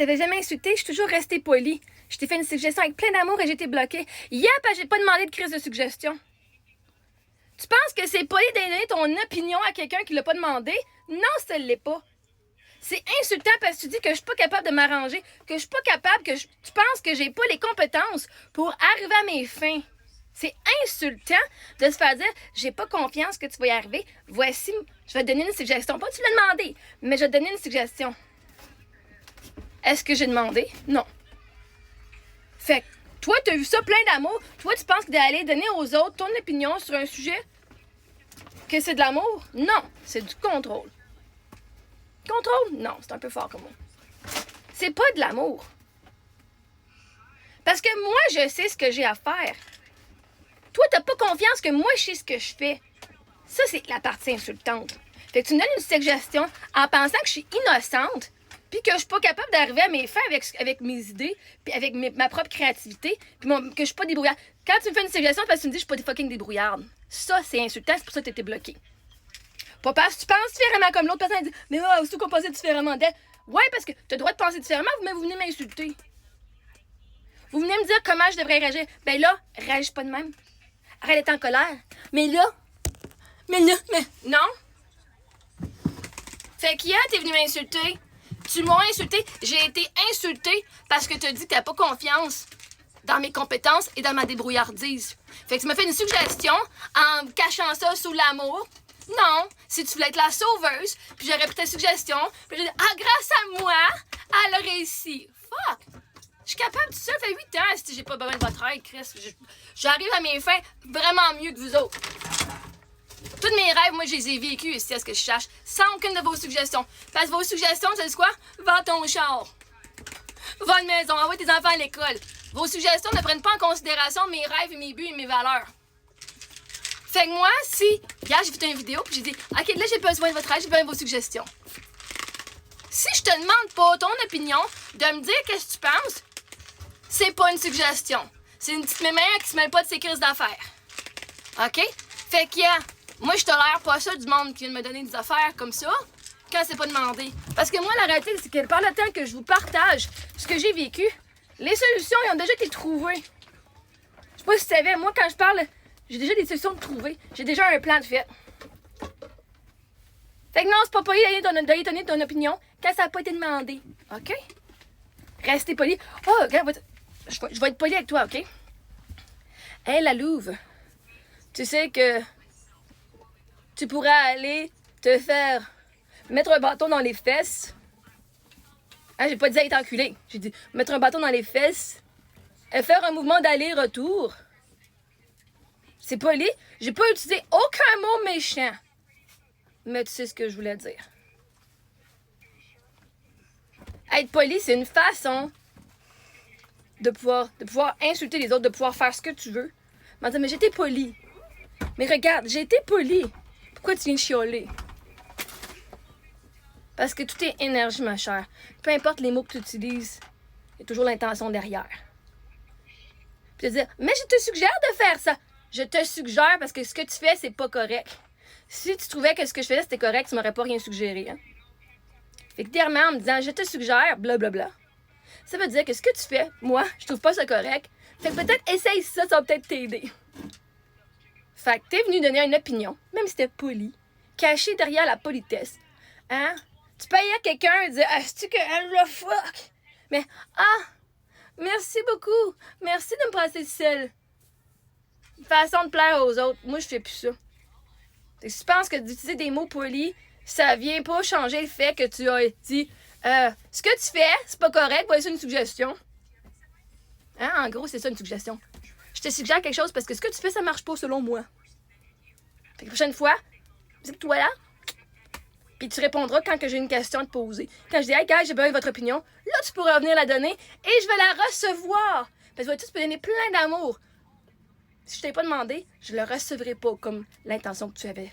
t'avais jamais insulté, je suis toujours restée polie. Je t'ai fait une suggestion avec plein d'amour et j'ai été bloquée. Hier, j'ai pas demandé de crise de suggestion. Tu penses que c'est poli de donner ton opinion à quelqu'un qui l'a pas demandé? Non, ça l'est pas. C'est insultant parce que tu dis que je suis pas capable de m'arranger, que je suis pas capable, tu penses que j'ai pas les compétences pour arriver à mes fins. C'est insultant de se faire dire j'ai pas confiance que tu vas y arriver. Voici, je vais te donner une suggestion. Pas que tu l'as demandé, mais je vais te donner une suggestion. Est-ce que j'ai demandé? Non. Fait que toi, tu as vu ça plein d'amour. Toi, tu penses que d'aller donner aux autres ton opinion sur un sujet, que c'est de l'amour? Non, c'est du contrôle. Contrôle? Non, c'est un peu fort comme mot. C'est pas de l'amour. Parce que moi, je sais ce que j'ai à faire. Toi, t'as pas confiance que moi, je sais ce que je fais. Ça, c'est la partie insultante. Fait que tu me donnes une suggestion en pensant que je suis innocente, puis que je suis pas capable d'arriver à mes fins avec mes idées, puis avec ma propre créativité, puis que je suis pas débrouillarde. Quand tu me fais une suggestion, parce que tu me dis que je suis pas fucking débrouillarde. Ça, c'est insultant, c'est pour ça que t'étais bloqué. Pas parce que tu penses différemment comme l'autre personne dit mais ouais, aussi qu'on pensait différemment d'elle. Ouais, parce que t'as le droit de penser différemment, mais vous venez m'insulter. Vous venez me dire comment je devrais réagir. Ben là, réagis pas de même. Arrête d'être en colère. Mais non. Fait qu'hier, t'es venu m'insulter. Tu m'as insulté. J'ai été insultée parce que t'as dit que t'as pas confiance dans mes compétences et dans ma débrouillardise. Fait que tu m'as fait une suggestion en cachant ça sous l'amour. Non, si tu voulais être la sauveuse, puis j'aurais pris ta suggestion, puis j'ai dit ah, grâce à moi, elle a réussi. Fuck! Je suis capable de ça, ça fait 8 ans si j'ai pas besoin de votre aide, Chris. J'arrive à mes fins vraiment mieux que vous autres. Tous mes rêves, moi, je les ai vécus ici, à ce que je cherche, sans aucune de vos suggestions. Parce que vos suggestions, tu sais quoi? Vends ton char. Vends une maison, envoie tes enfants à l'école. Vos suggestions ne prennent pas en considération mes rêves, mes buts et mes valeurs. Fait que moi, hier, j'ai fait une vidéo, puis j'ai dit, OK, là, j'ai besoin de votre aide, j'ai besoin de vos suggestions. Si je te demande pas ton opinion, de me dire qu'est-ce que tu penses, c'est pas une suggestion. C'est une petite mémère qui se mêle pas de ses crises d'affaires. OK? Fait que, moi, je tolère pas ça du monde qui vient de me donner des affaires comme ça quand c'est pas demandé. Parce que moi, la réalité, c'est que par le temps que je vous partage ce que j'ai vécu, les solutions, ils ont déjà été trouvées. Je sais pas si tu savais, moi, quand je parle, j'ai déjà des solutions de trouver. J'ai déjà un plan de fait. Fait que non, c'est pas poli d'aller donner ton opinion quand ça n'a pas été demandé. OK? Restez poli. Oh, regarde, je vais être poli avec toi, OK? Hey, la louve. Tu sais que tu pourrais aller te faire mettre un bâton dans les fesses. Hein, j'ai pas dit être enculé. J'ai dit mettre un bâton dans les fesses et faire un mouvement d'aller-retour. C'est poli. J'ai pas utilisé aucun mot méchant. Mais tu sais ce que je voulais dire. Être poli, c'est une façon de pouvoir insulter les autres, de pouvoir faire ce que tu veux. Mais j'étais poli. Mais regarde, j'ai été poli. Pourquoi tu viens de chialer? Parce que tout est énergie, ma chère. Peu importe les mots que tu utilises, il y a toujours l'intention derrière. Puis de dire, mais je te suggère de faire ça. Je te suggère parce que ce que tu fais, c'est pas correct. Si tu trouvais que ce que je faisais, c'était correct, tu m'aurais pas rien suggéré. Hein? Fait que dernièrement, en me disant, je te suggère, blablabla, ça veut dire que ce que tu fais, moi, je trouve pas ça correct. Fait que peut-être essaye ça va peut-être t'aider. Fait que t'es venu donner une opinion, même si c'était poli, caché derrière la politesse. Hein? Tu peux aller à quelqu'un et dire, ah, c'est-tu que elle le fuck? Mais, merci beaucoup. Merci de me passer seule. Façon de plaire aux autres. Moi, je fais plus ça. Si tu penses que d'utiliser des mots polis, ça vient pas changer le fait que tu as dit ce que tu fais, c'est pas correct, voici une suggestion. Hein? En gros, c'est ça une suggestion. Je te suggère quelque chose parce que ce que tu fais, ça marche pas selon moi. Fait que la prochaine fois, c'est toi là. Puis tu répondras quand que j'ai une question à te poser. Quand je dis, hey, gars, j'ai besoin de votre opinion, là, tu pourras venir la donner et je vais la recevoir. Parce que tu peux donner plein d'amour. Si je t'ai pas demandé, je le recevrai pas comme l'intention que tu avais.